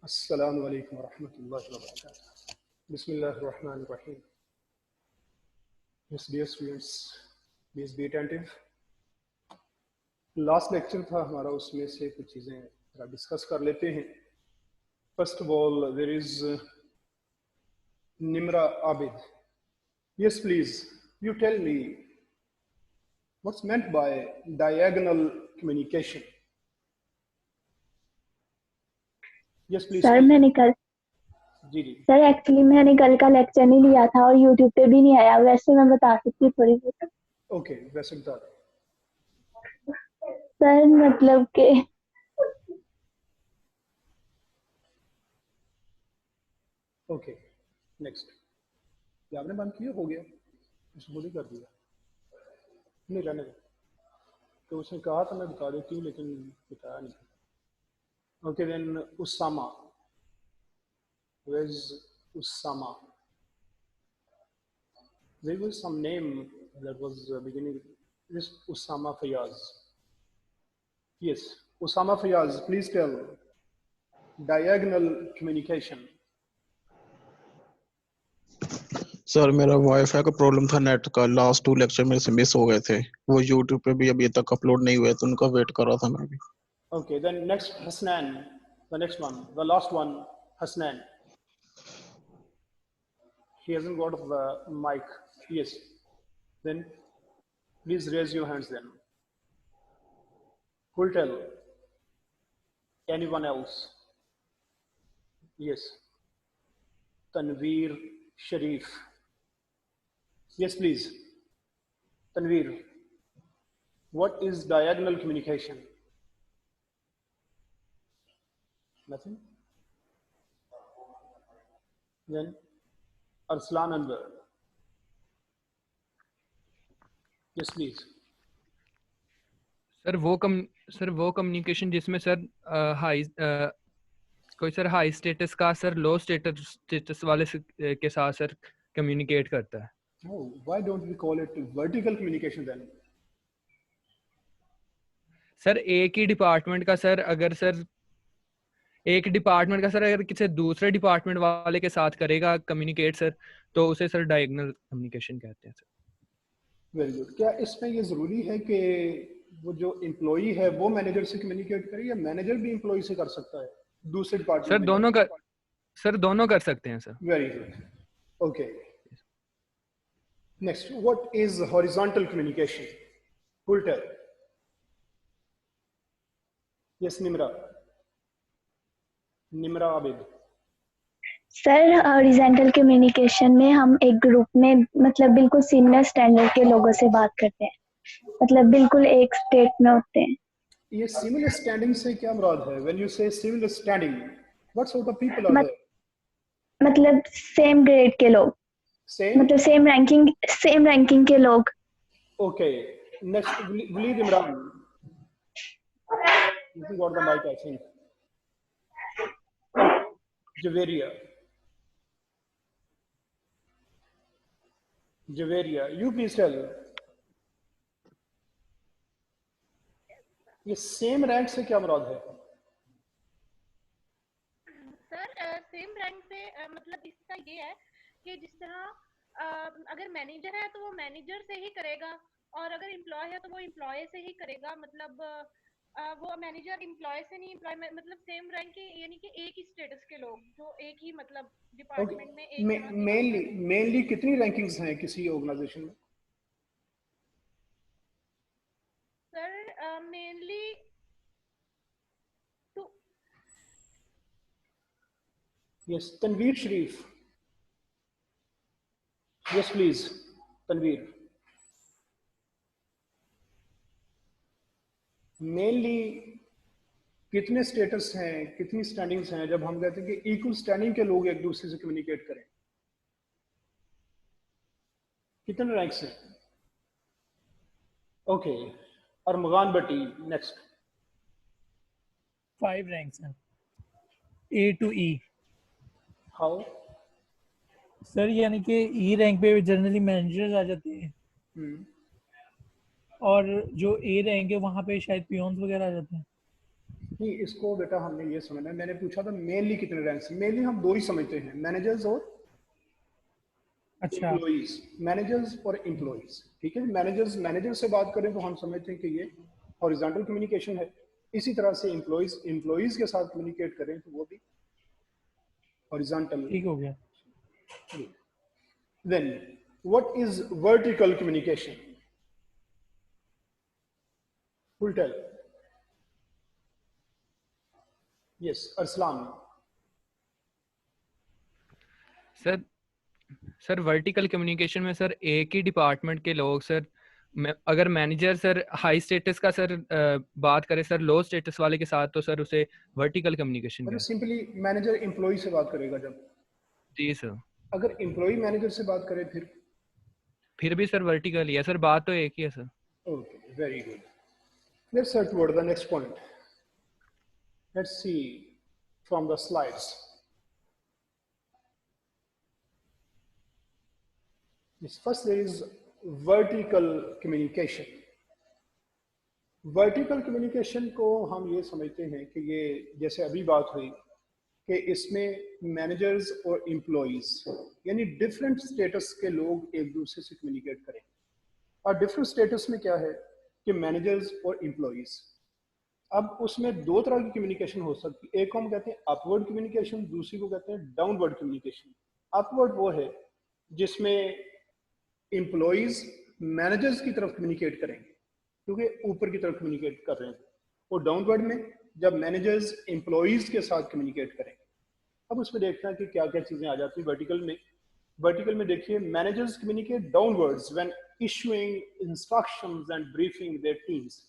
अस्सलामु अलैकुम वरहमतुल्लाहि वबरकातुहू। बिस्मिल्लाहिर्रहमानिर्रहीम। Yes, dear students, please be attentive. Last lecture था हमारा, उसमें से कुछ चीज़ें डिस्कस कर लेते हैं। First of all, there is Nimra Abid. Yes, please, you tell me what's meant by diagonal communication. Yes, please. Sir मैंने कल जी जी सर एक्चुअली मैंने कल का लेक्चर नहीं लिया था और यूट्यूब पे भी नहीं आया, वैसे मैं बता सकती हूँ थोड़ी बहुत। ओके, वैसे बता दो। सर मतलब के ओके, नेक्स्ट। ये आपने बंद किया? हो गया, उसने खुद ही कर दिया। नहीं रहने दो। तो उसने कहा था मैं बता देती हूँ, लेकिन बताया नहीं। Okay then, Usama. Where's Usama? There was some name that was beginning. This Usama Fayaz. Yes, Usama Fayaz. Please tell diagonal communication. Sir मेरा वाईफाई का प्रॉब्लम था, नेट का। लास्ट 2 लेक्चर मेरे से मिस हो गए थे, वो यूट्यूब पे भी अभी तक अपलोड नहीं हुए, तो उनका वेट कर रहा था मैं भी। Okay, then next Hasnan, the next one, the last one, Hasnan. He hasn't got the mic. Yes. Then please raise your hands. Then who'll tell? Anyone else? Yes. Tanveer Sharif. Yes, please. Tanveer, what is diagonal communication? Nothing? Then Arslan Anwar. Yes, please. Sir वो communication जिसमें sir कोई sir high status का sir लो status वाले के साथ sir communicate करता है। Oh, why don't we call it vertical communication then? Sir एक ही डिपार्टमेंट का सर अगर किसी दूसरे डिपार्टमेंट वाले के साथ करेगा कम्युनिकेट सर, तो उसे सर डायगोनल कम्युनिकेशन कहते हैं सर। Very good. क्या इसमें ये जरूरी है कि वो जो एम्प्लॉई है वो मैनेजर से कम्युनिकेट करे, या मैनेजर भी एम्प्लॉई से कर सकता है दूसरे डिपार्टमेंट में? सर दोनों कर सकते हैं sir. Very good. Okay, next, what is horizontal communication? Who'll tell? Yes, Nimra Abid. Sir horizontal communication में हम एक ग्रुप में मतलब बिल्कुल सीनियर स्टैंडर्ड के लोगों से बात करते हैं, मतलब बिल्कुल एक स्टेट में होते हैं। ये सिमिलर स्टैंडिंग से क्या मुराद है? When you say similar standing, what sort of people are there? मतलब सेम ग्रेड के लोग, Same? मतलब सेम रैंकिंग के लोग। Okay. Next, Waleed Imran. You got the mic, I think. Javeria, you please tell. ये सेम रैंक से क्या मुराद है? सर सेम रैंक से मतलब इसका ये है कि जिस तरह अगर मैनेजर है तो वो मैनेजर से ही करेगा, और अगर एम्प्लॉय है तो वो एम्प्लॉय से ही करेगा। मतलब वो मैनेजर एम्प्लॉय से नहीं, एम्प्लॉय मतलब सेम रैंक के, यानी कि एक ही स्टेटस के लोग जो एक ही मतलब डिपार्टमेंट में एक मेनली कितनी रैंकिंग्स हैं किसी ऑर्गेनाइजेशन में? Sir mainly Yes, Tanveer Sharif. Yes, please, Tanveer. Mainly कितने स्टेटस हैं, कितनी स्टैंडिंग्स हैं जब हम कहते हैं कि इक्वल स्टैंडिंग के लोग एक दूसरे से कम्युनिकेट करें? कितने रैंक्स हैं? ओके, अरमगान भट्टी नेक्स्ट। 5 रैंक्स हैं, A to E। How? Sir यानी कि E रैंक पे जनरली मैनेजर्स आ जाते हैं, और जो A रैंक है वहाँ पे शायद पियोन्स वगैरह आ जाते हैं। नहीं, इसको बेटा हमने ये समझना है, मैंने पूछा था मेनली कितने रैंक्स। मेनली हम दो ही समझते हैं, मैनेजर्स और अच्छा, एम्प्लॉइज। मैनेजर्स और एम्प्लॉइज, ठीक है। मैनेजर्स, मैनेजर से बात करें तो हम समझते हैं कि ये हॉरिजॉन्टल कम्युनिकेशन है। इसी तरह से एम्प्लॉइज, एम्प्लॉइज के साथ कम्युनिकेट करें तो वो भी हॉरिजॉन्टल। ठीक हो गया। Then what is vertical communication? Who'll tell? Yes, Arslan. Sir sir vertical communication में सर एक ही डिपार्टमेंट के लोग सर, अगर मैनेजर सर हाई स्टेटस का सर बात करे सर लो स्टेटस वाले के साथ, तो सर उसे वर्टिकल कम्युनिकेशन मतलब कहते सिंपली मैनेजर एम्प्लॉय से बात करेगा जब, हैं। जी सर, अगर एम्प्लॉय मैनेजर से बात करे फिर भी सर वर्टिकल ही है सर, बात तो एक ही है sir. Okay, very good. Let's start toward the next point. Let's see from the slides. Yes, first there is vertical communication. Vertical communication को हम ये समझते हैं कि ये जैसे अभी बात हुई कि इसमें मैनेजर्स और एम्प्लॉइज यानी डिफरेंट स्टेटस के लोग एक दूसरे से कम्युनिकेट करें। और डिफरेंट स्टेटस में क्या है कि मैनेजर्स और एम्प्लॉइज, अब उसमें दो तरह की कम्युनिकेशन हो सकती है। एक को हम कहते हैं अपवर्ड कम्युनिकेशन, दूसरी को कहते हैं डाउनवर्ड कम्युनिकेशन। अपवर्ड वो है जिसमें एम्प्लॉइज मैनेजर्स की तरफ कम्युनिकेट करेंगे क्योंकि ऊपर की तरफ कम्युनिकेट कर रहे हैं, और डाउनवर्ड में जब मैनेजर्स एम्प्लॉइज के साथ कम्युनिकेट करेंगे। अब उसमें देखना है कि क्या क्या चीजें आ जाती हैं वर्टिकल में। वर्टिकल में देखिए, managers communicate downwards when issuing instructions and briefing their teams.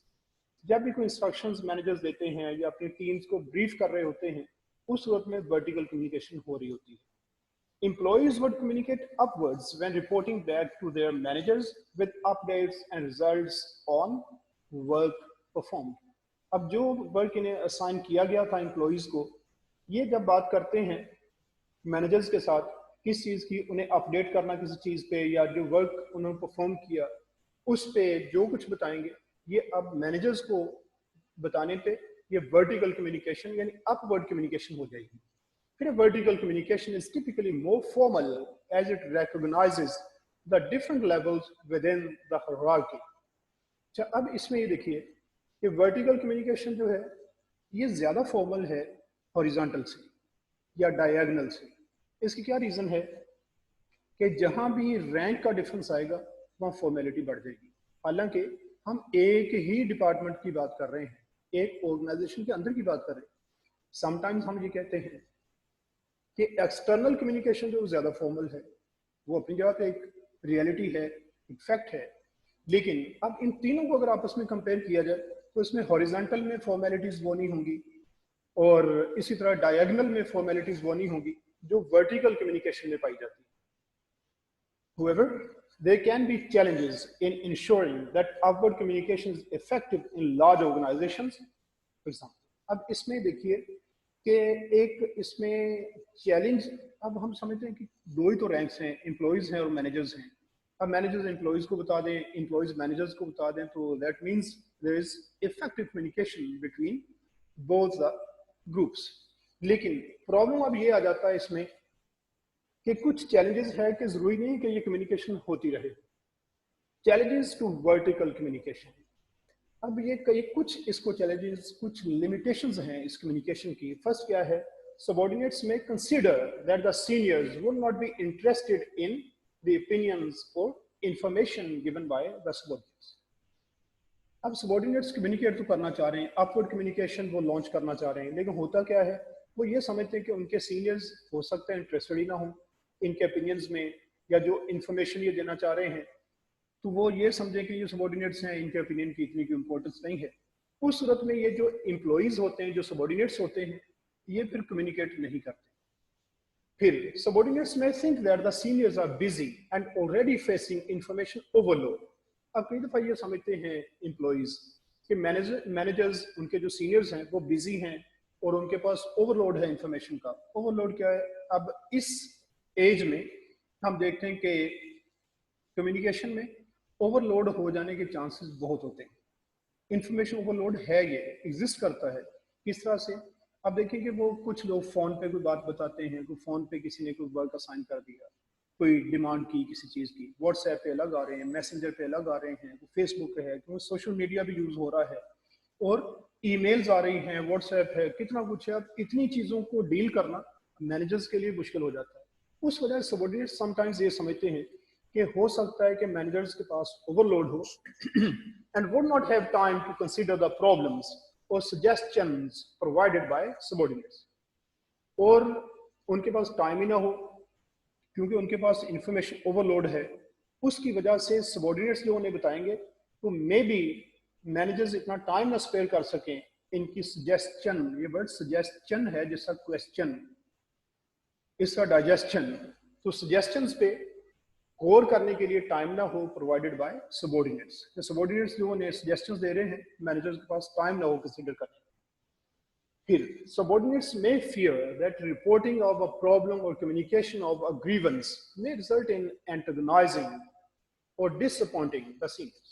जब भी कोई इंस्ट्रक्शंस मैनेजर्स देते हैं या अपनी टीम्स को ब्रीफ कर रहे होते हैं, उस वक्त में वर्टिकल कम्युनिकेशन हो रही होती है। Employees would communicate upwards when reporting back to their managers with updates and results on work performed. अब जो वर्क इन्हें असाइन किया गया था एम्प्लॉइज को, ये जब बात करते हैं मैनेजर्स के साथ किस चीज़ की, उन्हें अपडेट करना किसी चीज़ पे, या जो वर्क उन्होंने परफॉर्म किया उस पे जो कुछ बताएंगे, ये अब मैनेजर्स को बताने पे ये वर्टिकल कम्युनिकेशन यानी अपवर्ड कम्युनिकेशन हो जाएगी। Vertical communication is typically more formal as it recognizes the different levels within the hierarchy. अच्छा, अब इसमें ये देखिए कि वर्टिकल कम्युनिकेशन जो है ये ज़्यादा फॉर्मल है हॉरिजॉन्टल से या डायगोनल से। इसकी क्या रीज़न है कि जहाँ भी रैंक का डिफरेंस आएगा वहाँ फॉर्मेलिटी बढ़ जाएगी। हालांकि हम एक ही डिपार्टमेंट की बात कर रहे हैं, एक ऑर्गेनाइजेशन के अंदर की बात कर रहे हैं। समटाइम्स हम ये कहते हैं कि एक्सटर्नल कम्युनिकेशन जो ज़्यादा फॉर्मल है वो अपनी जगह पे एक रियलिटी है, एक फैक्ट है, लेकिन अब इन तीनों को अगर आपस में कंपेयर किया जाए तो इसमें हॉरिजॉन्टल में फॉर्मेलिटीज वो नहीं होंगी और इसी तरह डायगोनल में फॉर्मेलिटीज वो नहीं होंगी जो वर्टिकल कम्युनिकेशन में पाई जाती है। However, there can be challenges in ensuring that upward communication is effective in large organizations. For example, अब इसमें देखिए कि एक इसमें चैलेंज, अब हम समझते हैं कि दो ही तो रैंक्स हैं, एम्प्लॉइज हैं और मैनेजर्स हैं। अब मैनेजर्स एम्प्लॉइज को बता दें, एम्प्लॉइज मैनेजर्स को बता दें, तो that means there is effective communication between both the groups. लेकिन प्रॉब्लम अब ये आ जाता है इसमें कि कुछ चैलेंजेस है कि जरूरी नहीं कि ये कम्युनिकेशन होती रहे। चैलेंजेस टू वर्टिकल कम्युनिकेशन, अब ये कई कुछ इसको चैलेंजेस, कुछ लिमिटेशंस हैं इस कम्युनिकेशन की। फर्स्ट क्या है, सबऑर्डिनेट्स में consider that the seniors would not be interested in the opinions और information given by the subordinates. अब सबऑर्डिनेट्स कम्युनिकेट तो करना चाह रहे हैं, अपवर्ड कम्युनिकेशन वो लॉन्च करना चाह रहे हैं, लेकिन होता क्या है, वो ये समझते हैं कि उनके सीनियर्स हो सकते हैं इंटरेस्टेड ही ना हो इनके ओपिनियंस में, या जो इन्फॉर्मेशन ये देना चाह रहे हैं तो वो ये समझें कि ये सबऑर्डिनेट्स हैं, इनके ओपिनियन की इतनी की इंपॉर्टेंस नहीं है। उस सूरत में ये जो एम्प्लॉइज होते हैं, जो सबऑर्डिनेट्स होते हैं, ये फिर कम्युनिकेट नहीं करते। फिर subordinates may think that the seniors are busy and already facing information overload. अब कई दफा ये समझते हैं एम्प्लॉइज कि मैनेजर्स उनके जो सीनियर्स हैं वो बिजी हैं और उनके पास ओवरलोड है इंफॉर्मेशन का। ओवरलोड क्या है? अब इस एज में हम देखते हैं कि कम्युनिकेशन में ओवरलोड हो जाने के चांसेस बहुत होते हैं। इंफॉर्मेशन ओवरलोड है, ये एग्जिस्ट करता है। किस तरह से? अब देखिए कि वो कुछ लोग फ़ोन पे कोई बात बताते हैं, कोई फ़ोन पे किसी ने कोई वर्क असाइन कर दिया, कोई डिमांड की किसी चीज़ की, व्हाट्सएप पे अलग आ रहे हैं, मैसेंजर पे अलग आ रहे हैं, फेसबुक पे है, क्योंकि सोशल मीडिया भी यूज़ हो रहा है और ईमेल्स आ रही हैं, व्हाट्सएप है, कितना कुछ है। अब इतनी चीज़ों को डील करना मैनेजर्स के लिए मुश्किल हो जाता है। उस वजह से सबॉर्डिनेट्स समटाइम्स ये समझते हैं कि हो सकता है कि मैनेजर्स के पास ओवरलोड हो and would not have time to consider the problems और सजेशंस प्रोवाइडेड बाय सबॉर्डिनेट्स, और उनके पास टाइम ही ना हो क्योंकि उनके पास इंफॉर्मेशन ओवरलोड है। उसकी वजह से सबॉर्डिनेट्स जो उन्हें बताएंगे तो मे बी मैनेजर्स इतना टाइम ना स्पेयर कर सकें इनकी सजेशन, ये वर्ड सजेशन है जिसका क्वेश्चन, इसका डाइजेशन, तो सजेशंस पे गौर करने के लिए टाइम ना हो प्रोवाइडेड बाय सबॉर्डिनेट्स। तो सबॉर्डिनेट्स जो उन्हें सजेशंस दे रहे हैं मैनेजर्स के पास टाइम ना हो कंसीडर करने। फिर subordinates may fear that reporting of a problem or communication of a grievance may result in antagonizing or disappointing the seniors.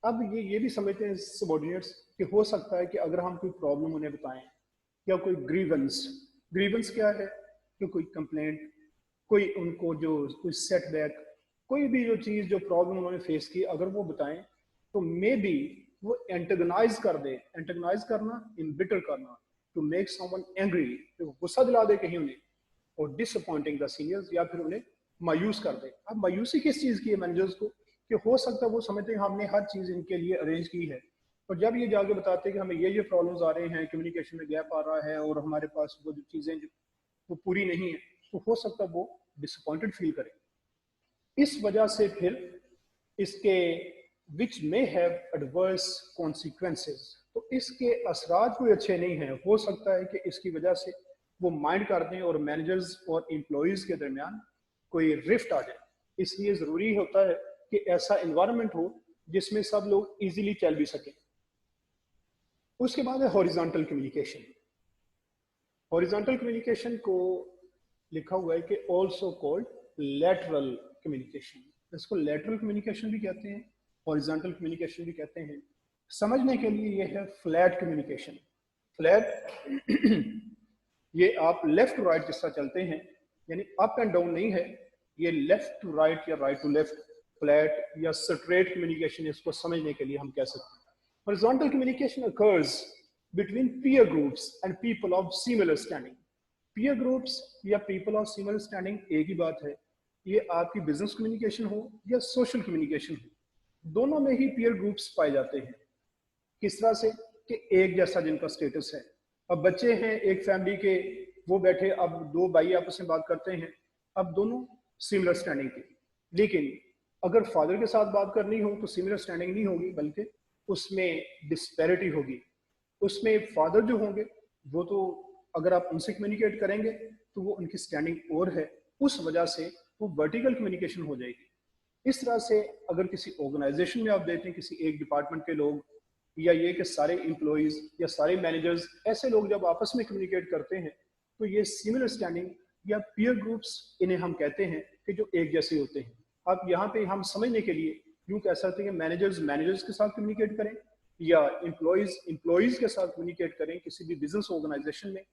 अब ये भी समझते हैं सबॉर्डिनेट्स कि हो सकता है कि अगर हम कोई प्रॉब्लम उन्हें बताएं या कोई ग्रीवेंस क्या है? कि कोई कंप्लेंट, कोई उनको जो कोई सेटबैक, कोई भी जो चीज़ जो प्रॉब्लम उन्होंने फेस की अगर वो बताएं तो मे बी वो एंटेगनाइज कर दे। एंटेगनाइज करना, इम्बिटर करना, टू मेक समवन एंग्री, तो गुस्सा दिला दे कहीं उन्हें, और डिसअपॉइंटिंग द सीनियर्स, या फिर उन्हें मायूस कर दे। अब मायूसी किस चीज़ की है मैनेजर्स को? कि हो सकता है वो समझते हैं हमने हर चीज़ इनके लिए अरेंज की है, और जब ये जाके बताते हैं कि हमें ये प्रॉब्लम्स आ रहे हैं, कम्युनिकेशन में गैप आ रहा है और हमारे पास वो जो चीज़ें जो वो पूरी नहीं है, तो हो सकता है वो डिसअपॉइंटेड फील करें। इस वजह से फिर इसके which may have adverse consequences, तो इसके असरात कोई अच्छे नहीं हैं। हो सकता है कि इसकी वजह से वो माइंड कर दें और मैनेजर्स और एम्प्लॉइज के दरमियान कोई रिफ्ट आ जाए। इसलिए ज़रूरी होता है कि ऐसा इन्वायरमेंट हो जिसमें सब लोग इजीली चल भी सकें। उसके बाद है हॉरिजॉन्टल कम्युनिकेशन। हॉरिजॉन्टल कम्युनिकेशन को लिखा हुआ है कि ऑल्सो कॉल्ड लैटरल कम्युनिकेशन। इसको लैटरल कम्युनिकेशन भी कहते हैं, हॉरिजॉन्टल कम्युनिकेशन भी कहते हैं। समझने के लिए ये है फ्लैट कम्युनिकेशन। फ्लैट ये आप लेफ्ट टू राइट जिस तरह चलते हैं, यानी अप एंड डाउन नहीं है, ये लेफ्ट टू राइट या राइट टू लेफ्ट, फ्लैट या स्ट्रेट कम्युनिकेशन, इसको समझने के लिए हम कह सकते हैं। Horizontal communication occurs between peer groups and people of similar standing. peer groups या people of similar standing एक ही बात है। ये आपकी बिजनेस कम्युनिकेशन हो या सोशल कम्युनिकेशन हो, दोनों में ही peer groups पाए जाते हैं। किस तरह से? कि एक जैसा जिनका स्टेटस है। अब बच्चे हैं एक फैमिली के, वो बैठे, अब दो भाई आपस में बात करते हैं, अब दोनों सिमिलर स्टैंडिंग के, लेकिन अगर फादर के साथ बात करनी हो तो सिमिलर स्टैंडिंग नहीं होगी, बल्कि उसमें डिस्पैरिटी होगी। उसमें फादर जो होंगे वो तो अगर आप उनसे कम्युनिकेट करेंगे तो वो उनकी स्टैंडिंग और है, उस वजह से वो वर्टिकल कम्युनिकेशन हो जाएगी। इस तरह से अगर किसी ऑर्गेनाइजेशन में आप देखते हैं किसी एक डिपार्टमेंट के लोग, या ये कि सारे एम्प्लॉइज या सारे मैनेजर्स, ऐसे लोग जब आपस में कम्युनिकेट करते हैं तो ये सिमिलर स्टैंडिंग या पीयर ग्रुप्स इन्हें हम कहते हैं कि जो एक जैसे होते हैं। अब यहाँ पे हम समझने के लिए यूँ कह सकते हैं कि मैनेजर्स के साथ कम्युनिकेट करें या एम्प्लॉइज के साथ कम्युनिकेट करें किसी भी बिजनेस ऑर्गेनाइजेशन में,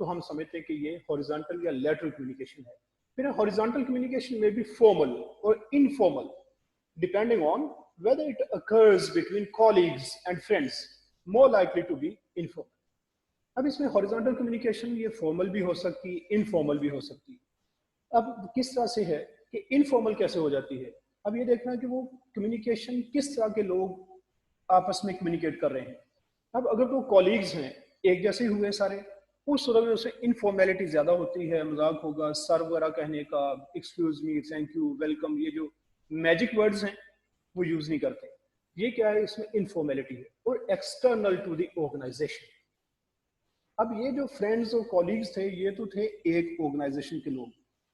तो हम समझते हैं कि ये हॉरिजॉन्टल या लैटरल कम्युनिकेशन है। फिर हॉरिजॉन्टल कम्युनिकेशन में भी फॉर्मल और informal, depending on whether it occurs between colleagues and friends, more likely to be informal. अब इसमें हॉरिजॉन्टल कम्युनिकेशन ये फॉर्मल भी हो सकती है, इनफॉर्मल भी हो सकती है। अब किस तरह से है कि इनफॉर्मल कैसे हो जाती है? अब ये देखना कि वो कम्युनिकेशन किस तरह के लोग आपस में कम्युनिकेट कर रहे हैं। अब अगर तो कॉलीग्स हैं, एक जैसे हुए सारे, उस सूरत में उससे इनफॉर्मेलिटी ज़्यादा होती है, मजाक होगा, सर वगैरह कहने का, excuse me, thank you, welcome, ये जो मैजिक वर्ड्स हैं वो यूज नहीं करते। ये क्या है? इसमें इनफॉर्मेलिटी है। और एक्सटर्नल टू द ऑर्गेनाइजेशन, अब ये जो फ्रेंड्स और कॉलीग्स थे ये तो थे एक ऑर्गेनाइजेशन के लोग।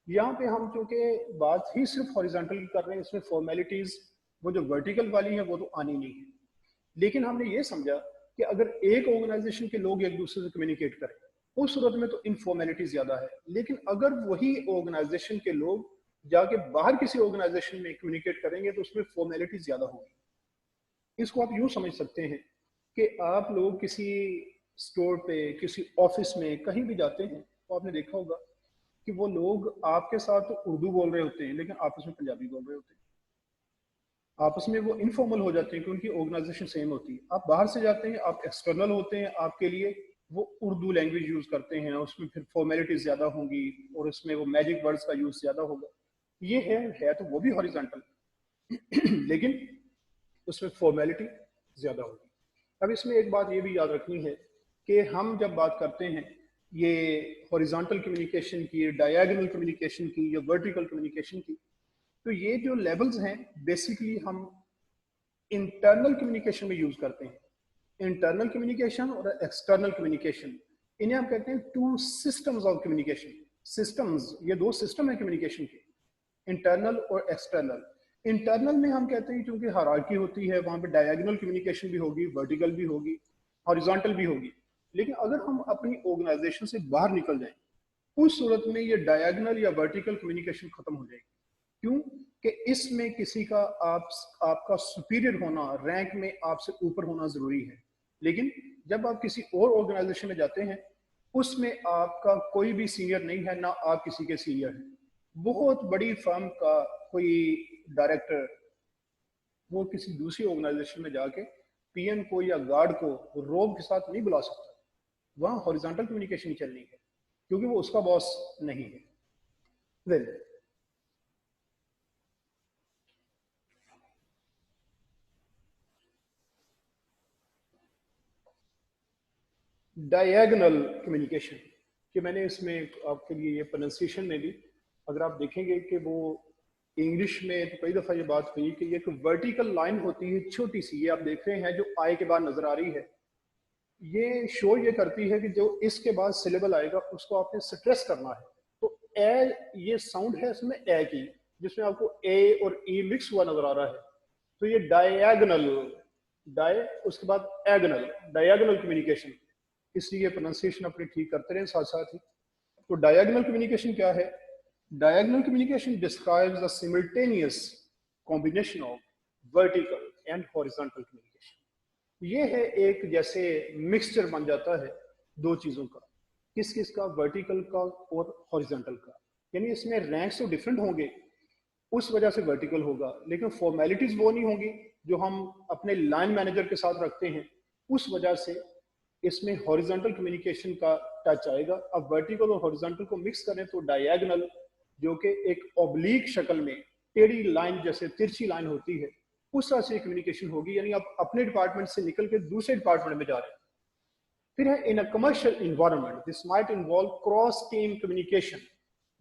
यहाँ पे हम क्योंकि बात ही सिर्फ हॉरिजॉन्टल की कर रहे हैं, इसमें फॉर्मेलिटीज वो जो वर्टिकल वाली है वो तो आनी नहीं है। लेकिन हमने ये समझा कि अगर एक ऑर्गेनाइजेशन के लोग एक दूसरे से कम्युनिकेट करें उस सूरत में तो इनफॉर्मेलिटी ज्यादा है। लेकिन अगर वही ऑर्गेनाइजेशन के लोग जाके बाहर किसी ऑर्गेनाइजेशन में कम्युनिकेट करेंगे तो उसमें फॉर्मेलिटी ज्यादा होगी। इसको आप यूं समझ सकते हैं कि आप लोग किसी स्टोर पे, किसी ऑफिस में, कहीं भी जाते हैं तो आपने देखा होगा कि वो लोग आपके साथ तो उर्दू बोल रहे होते हैं लेकिन आपस में पंजाबी बोल रहे होते हैं। आपस में वो इनफॉर्मल हो जाते हैं क्योंकि ऑर्गेनाइजेशन सेम होती है। आप बाहर से जाते हैं, आप एक्सटर्नल होते हैं, आपके लिए वो उर्दू लैंग्वेज यूज करते हैं, उसमें फिर फॉर्मेलिटीज ज्यादा होंगी और उसमें वो मैजिक वर्ड्स का यूज ज्यादा होगा। ये है तो वो भी हॉरिजॉन्टल लेकिन उसमें फॉर्मेलिटी ज्यादा होगी। अब इसमें एक बात ये भी याद रखनी है कि हम जब बात करते हैं ये हॉरिजॉन्टल कम्युनिकेशन की, डायगोनल कम्युनिकेशन की या वर्टिकल कम्युनिकेशन की, तो ये जो लेवल्स हैं बेसिकली हम इंटरनल कम्युनिकेशन में यूज करते हैं। इंटरनल कम्युनिकेशन और एक्सटर्नल कम्युनिकेशन, इन्हें हम कहते हैं two systems of communication. Systems, ये दो सिस्टम है कम्युनिकेशन के, इंटरनल और एक्सटर्नल। इंटरनल में हम कहते हैं क्योंकि हायरार्की होती है, वहां पे डायगोनल कम्युनिकेशन भी होगी, वर्टिकल भी होगी, हॉरिजॉन्टल भी होगी। लेकिन अगर हम अपनी ऑर्गेनाइजेशन से बाहर निकल जाएं उस सूरत में ये डायगोनल या वर्टिकल कम्युनिकेशन खत्म हो जाएगी। क्यों? कि इसमें किसी का आपका सुपीरियर होना, रैंक में आपसे ऊपर होना जरूरी है। लेकिन जब आप किसी और ऑर्गेनाइजेशन में जाते हैं उसमें आपका कोई भी सीनियर नहीं है, ना आप किसी के सीनियर हैं। बहुत बड़ी फर्म का कोई डायरेक्टर वो किसी दूसरी ऑर्गेनाइजेशन में जाके पीएम को या गार्ड को रोब के साथ नहीं बुला सकता। वहां हॉरिजॉन्टल कम्युनिकेशन चलनी है क्योंकि वो उसका बॉस नहीं है। वेल, डायगोनल कम्युनिकेशन कि मैंने इसमें आपके लिए ये प्रोनाउंसिएशन में भी अगर आप देखेंगे कि वो इंग्लिश में तो कई दफ़ा ये बात हुई कि ये एक वर्टिकल लाइन होती है छोटी सी, ये आप देख रहे हैं जो आई के बाद नजर आ रही है। ये शो ये करती है कि जो इसके बाद सिलेबल आएगा उसको आपने स्ट्रेस करना है। तो ए, ये साउंड है इसमें ए की, जिसमें आपको ए और ई मिक्स हुआ नजर आ रहा है। तो ये डायगोनल, उसके बाद एगोनल, डायगोनल कम्युनिकेशन, इसलिए प्रोनाउंसिएशन अपने ठीक करते रहे साथ साथ ही। तो डायगोनल कम्युनिकेशन क्या है? Diagonal communication describes the simultaneous combination of vertical and horizontal communication. ये है एक जैसे मिक्सचर बन जाता है दो चीजों का, किस किस का? वर्टिकल का और हॉरिजॉन्टल का। यानी इसमें रैंक्स तो डिफरेंट होंगे, उस वजह से वर्टिकल होगा, लेकिन फॉर्मेलिटीज वो नहीं होंगी जो हम अपने लाइन मैनेजर के साथ रखते हैं, उस वजह से इसमें हॉरिजॉन्टल कम्युनिकेशन का टच आएगा। अब वर्टिकल और हॉरिजॉन्टल को मिक्स करें तो डायगोनल, जो कि एक ऑब्लिक शक्ल में टेढ़ी लाइन जैसे तिरछी लाइन होती है, उस तरह से कम्युनिकेशन होगी। यानी आप अपने डिपार्टमेंट से निकल के दूसरे डिपार्टमेंट में जा रहे हैं। फिर है in a commercial environment this might involve cross team communication.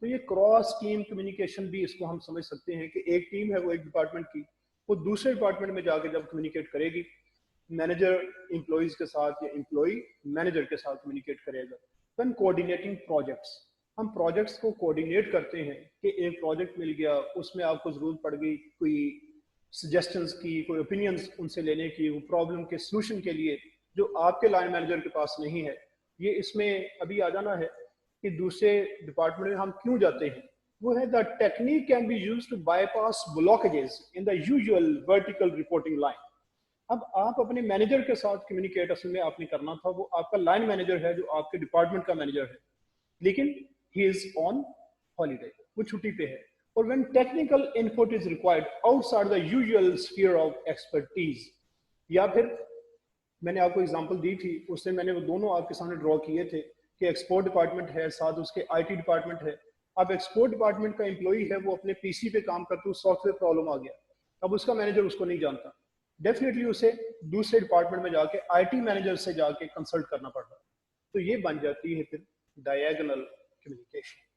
तो ये क्रॉस टीम कम्युनिकेशन भी इसको हम समझ सकते हैं कि एक टीम है वो एक डिपार्टमेंट की, वो दूसरे डिपार्टमेंट में जाके जब कम्युनिकेट करेगी, मैनेजर एम्प्लॉइज के साथ या एम्प्लॉय मैनेजर के साथ कम्युनिकेट करेगा। देन कोऑर्डिनेटिंग प्रोजेक्ट्स, हम प्रोजेक्ट्स को कोऑर्डिनेट करते हैं कि एक प्रोजेक्ट मिल गया, उसमें आपको जरूरत पड़ गई कोई सजेशंस की, कोई ओपिनियंस उनसे लेने की, वो प्रॉब्लम के सॉल्यूशन के लिए जो आपके लाइन मैनेजर के पास नहीं है। ये इसमें अभी आ जाना है कि दूसरे डिपार्टमेंट में हम क्यों जाते हैं। वो है the technique can be used to bypass blockages in the usual vertical reporting line. अब आप अपने मैनेजर के साथ कम्युनिकेट असल में आपने करना था, वो आपका लाइन मैनेजर है जो आपके डिपार्टमेंट का मैनेजर है, लेकिन ही इज ऑन हॉलीडे, वो छुट्टी पे है। और when technical input is required outside the usual sphere of expertise, या फिर मैंने आपको एग्जांपल दी थी, उससे मैंने वो दोनों आपके सामने ड्रॉ किए थे कि एक्सपोर्ट डिपार्टमेंट है, साथ उसके आईटी डिपार्टमेंट है। अब एक्सपोर्ट डिपार्टमेंट का एम्प्लॉई है, वो अपने पीसी पे काम करते हुए सॉफ्टवेयर प्रॉब्लम आ गया, अब उसका मैनेजर उसको नहीं जानता, डेफिनेटली उसे दूसरे डिपार्टमेंट में जाके आईटी मैनेजर से जाके कंसल्ट करना पड़ता है। तो ये बन जाती है फिर diagonal communication.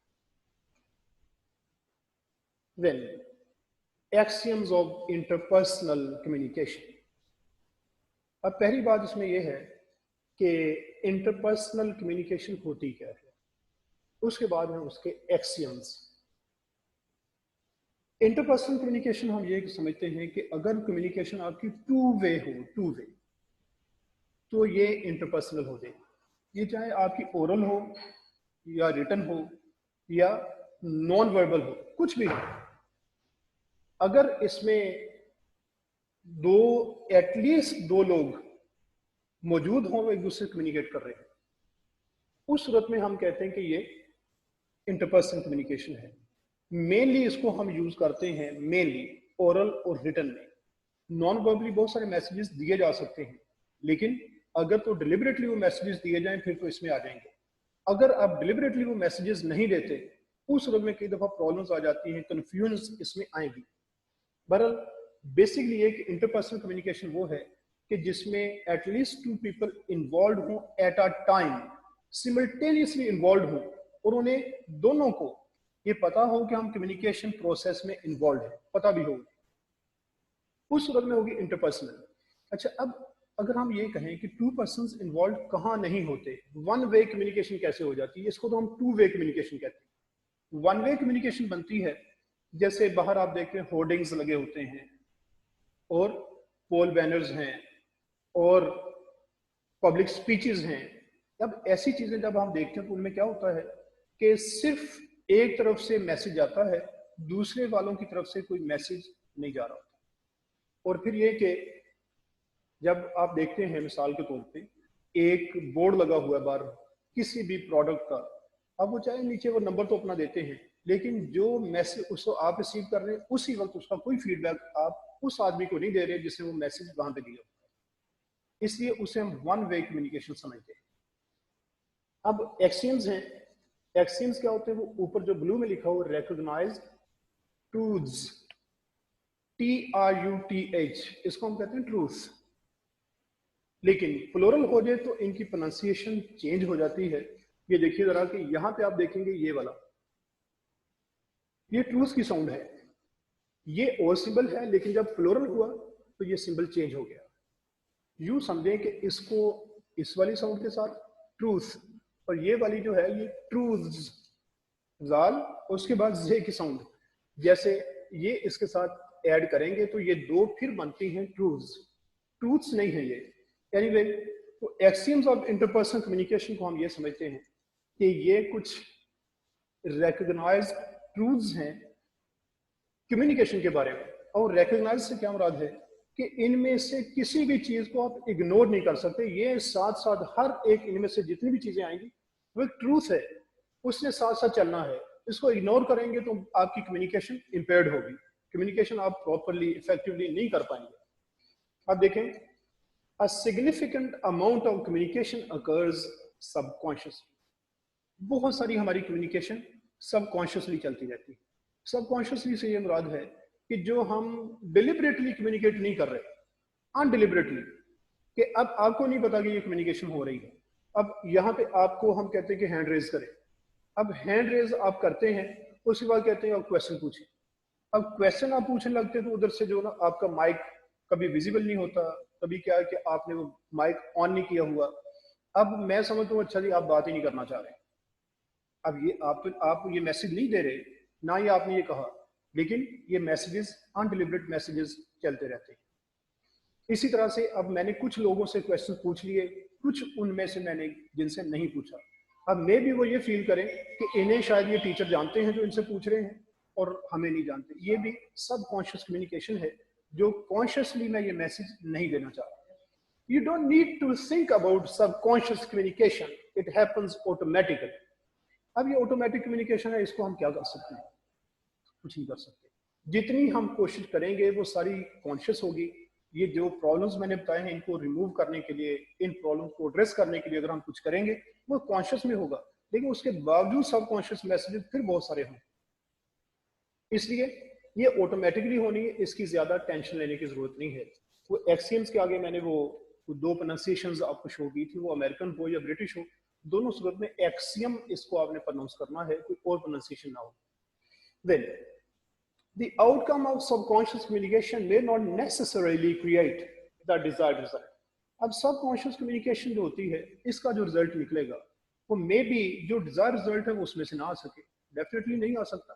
Then, axioms of interpersonal communication. अब पहली बात इसमें यह है कि इंटरपर्सनल कम्युनिकेशन होती क्या है, उसके बाद में उसके एक्सियम्स। इंटरपर्सनल कम्युनिकेशन हम ये समझते हैं कि अगर कम्युनिकेशन आपकी टू वे हो, टू वे, तो ये इंटरपर्सनल हो जाएगी। ये चाहे आपकी ओरल हो या रिटन हो या नॉन वर्बल हो, कुछ भी हो, अगर इसमें एटलीस्ट दो लोग मौजूद हों, वो एक दूसरे से कम्युनिकेट कर रहे हैं, उस सूरत में हम कहते हैं कि ये इंटरपर्सनल कम्युनिकेशन है। मेनली इसको हम यूज करते हैं मेनली ओरल और रिटन में। नॉन वर्बली बहुत सारे मैसेजेस दिए जा सकते हैं, लेकिन अगर तो डिलिबरेटली वो मैसेजेस दिए जाएं फिर तो इसमें आ जाएंगे। अगर आप डिलिबरेटली वो मैसेजेस नहीं देते, उस सूरत में कई दफा प्रॉब्लम्स आ जाती हैं, कंफ्यूजन इसमें आएगी। बहरहाल बेसिकली एक इंटरपर्सनल कम्युनिकेशन वो है कि जिसमें एटलीस्ट टू पीपल इन्वॉल्व हों at a time, simultaneously involve हों, और उन्हें दोनों को ये पता हो कि हम कम्युनिकेशन प्रोसेस में इन्वॉल्व है, पता भी हो, उस सूरत में होगी इंटरपर्सनल। अच्छा, अब अगर हम ये कहें कि टू पर्सन्स इन्वॉल्व कहाँ नहीं होते, वन वे कम्युनिकेशन कैसे हो जाती है, इसको तो हम टू वे कम्युनिकेशन कहते हैं। वन वे कम्युनिकेशन बनती है जैसे बाहर आप देखते हैं होर्डिंग्स लगे होते हैं और पोल बैनर्स हैं और पब्लिक स्पीचेस हैं। अब ऐसी चीजें जब हम देखते हैं तो उनमें क्या होता है कि सिर्फ एक तरफ से मैसेज आता है, दूसरे वालों की तरफ से कोई मैसेज नहीं जा रहा होता। और फिर ये कि जब आप देखते हैं मिसाल के तौर पे एक बोर्ड लगा हुआ है बाहर किसी भी प्रोडक्ट का, अब वो चाहे नीचे वो नंबर तो अपना देते हैं, लेकिन जो मैसेज उसको आप रिसीव कर रहे हैं उसी वक्त उसका कोई फीडबैक आप उस आदमी को नहीं दे रहे जिसने वो मैसेज वहां पे दिया। इसलिए उसे हम वन वे कम्युनिकेशन समझते हैं। अब एक्सियम्स हैं। एक्सियम्स क्या होते हैं, वो ऊपर जो ब्लू में लिखा हुआ रिकॉग्नाइज्ड ट्रूथ्स, TRUTH, इसको हम कहते हैं ट्रूथ। लेकिन प्लूरल हो जाए तो इनकी प्रोनाउंसिएशन चेंज हो जाती है। ये देखिए जरा कि यहां पे आप देखेंगे ये वाला, ये ट्रूथ की साउंड है, ये और सिंबल है, लेकिन जब प्लूरल हुआ तो ये सिंबल चेंज हो गया। यूं समझें कि इसको इस वाली साउंड के साथ ट्रूथ, और ये वाली जो है ये ट्रूथ्स, जाल उसके बाद जे की साउंड, जैसे ये इसके साथ ऐड करेंगे तो ये दो फिर बनती हैं ट्रूथ्स। ट्रूथ्स नहीं है ये। एनीवे, तो एक्सियम्स ऑफ इंटरपर्सनल कम्युनिकेशन को हम ये समझते हैं कि ये कुछ रिकॉग्नाइज्ड ट्रूथ्स हैं कम्युनिकेशन के बारे में। और रिकॉग्नाइज से क्या मुराद है कि इनमें से किसी भी चीज को आप इग्नोर नहीं कर सकते। ये साथ साथ हर एक इनमें से जितनी भी चीजें आएंगी वो एक ट्रूथ है, उससे साथ साथ चलना है। इसको इग्नोर करेंगे तो आपकी कम्युनिकेशन इम्पेयर्ड होगी, कम्युनिकेशन आप प्रॉपरली इफेक्टिवली नहीं कर पाएंगे। अब देखें, a significant amount of communication occurs subconsciously. बहुत सारी हमारी कम्युनिकेशन सबकॉन्शियसली चलती रहती है। सबकॉन्शियसली से ये मुराद है कि जो हम डिलिबरेटली कम्युनिकेट नहीं कर रहे, अनडिलिबरेटली, कि अब आपको नहीं पता कि ये कम्युनिकेशन हो रही है। अब यहाँ पे आपको हम कहते हैं कि हैंड रेज करें। अब हैंड रेज आप करते हैं, उसके बाद कहते हैं आप क्वेश्चन पूछें। अब क्वेश्चन आप पूछने लगते हैं तो उधर से जो ना आपका माइक कभी विजिबल नहीं होता, कभी क्या है कि आपने वो माइक ऑन नहीं किया हुआ। अब मैं समझता हूँ अच्छा जी आप बात ही नहीं करना चाह रहे। अब ये आप ये मैसेज नहीं दे रहे, ना ही आपने ये कहा, लेकिन ये मैसेजेस अनडिलिबरेट मैसेजेस चलते रहते हैं। इसी तरह से अब मैंने कुछ लोगों से क्वेश्चन पूछ लिए, कुछ उनमें से मैंने जिनसे नहीं पूछा। अब मे भी वो ये फील करें कि इन्हें शायद ये टीचर जानते हैं जो इनसे पूछ रहे हैं और हमें नहीं जानते। ये भी सबकॉन्शियस कम्युनिकेशन है जो कॉन्शियसली मैं ये मैसेज नहीं देना चाह रहा। You don't need to think about subconscious communication, it happens automatically. अब ये ऑटोमेटिक कम्युनिकेशन है, इसको हम क्या कर सकते हैं? कुछ नहीं कर सकते। जितनी हम कोशिश करेंगे वो सारी कॉन्शियस होगी। ये जो प्रॉब्लम्स मैंने बताए हैं इनको रिमूव करने के लिए, इन प्रॉब्लम्स को एड्रेस करने के लिए अगर हम कुछ करेंगे वो कॉन्शियस में होगा, लेकिन उसके बावजूद सबकॉन्शियस मैसेजेस फिर बहुत सारे होंगे। इसलिए ये ऑटोमेटिकली होनी है, इसकी ज्यादा टेंशन लेने की जरूरत नहीं है। वो एक्सियम्स के आगे मैंने वो दो प्रोनाउंसिएशंस आपको शो की थी, वो अमेरिकन हो या ब्रिटिश हो, दोनों सूरत में एक्सियम इसको आपने प्रोनाउंस करना है, कोई और प्रोनाउंसिएशन ना हो। Then the outcome of subconscious communication may not necessarily create the desired result. अब सब कॉन्शियस कम्युनिकेशन जो होती है, इसका जो रिजल्ट निकलेगा वो मे बी जो डिजायर रिजल्ट है वो उसमें से ना आ सके, डेफिनेटली नहीं आ सकता।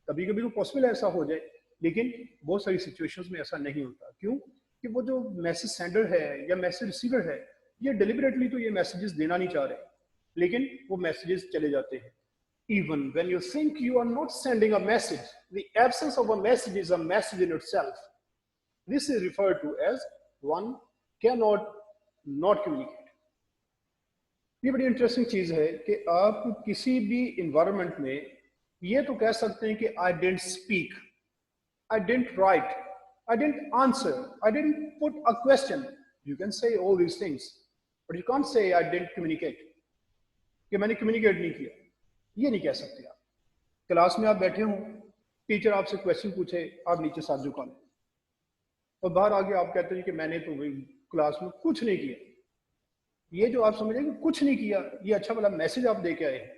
कभी कभी तो पॉसिबल ऐसा हो जाए, लेकिन बहुत सारी सिचुएशंस में ऐसा नहीं होता। क्यों? कि वो जो मैसेज सेंडर है या मैसेज रिसीवर है, ये डिलिबरेटली तो ये मैसेजेस देना नहीं चाह रहे, लेकिन वो मैसेजेस चले जाते हैं। Even when you think you are not sending a message, the absence of a message is a message in itself. This is referred to as one cannot not communicate. ये बड़ी इंटरेस्टिंग चीज है कि आप किसी भी इन्वायरमेंट में ये तो कह सकते हैं कि I didn't speak, I didn't write, I didn't answer, I didn't put a question. You can say all these things, but you can't say I didn't communicate, कि मैंने communicate नहीं किया। ये नहीं कह सकते आप। क्लास में आप बैठे हो, टीचर आपसे क्वेश्चन पूछे, आप नीचे साथ झुका लें, और बाहर आके आप कहते हैं कि मैंने तो क्लास में कुछ नहीं किया। ये जो आप समझ रहे हैं कि कुछ नहीं किया, ये अच्छा वाला मैसेज आप दे के आए हैं।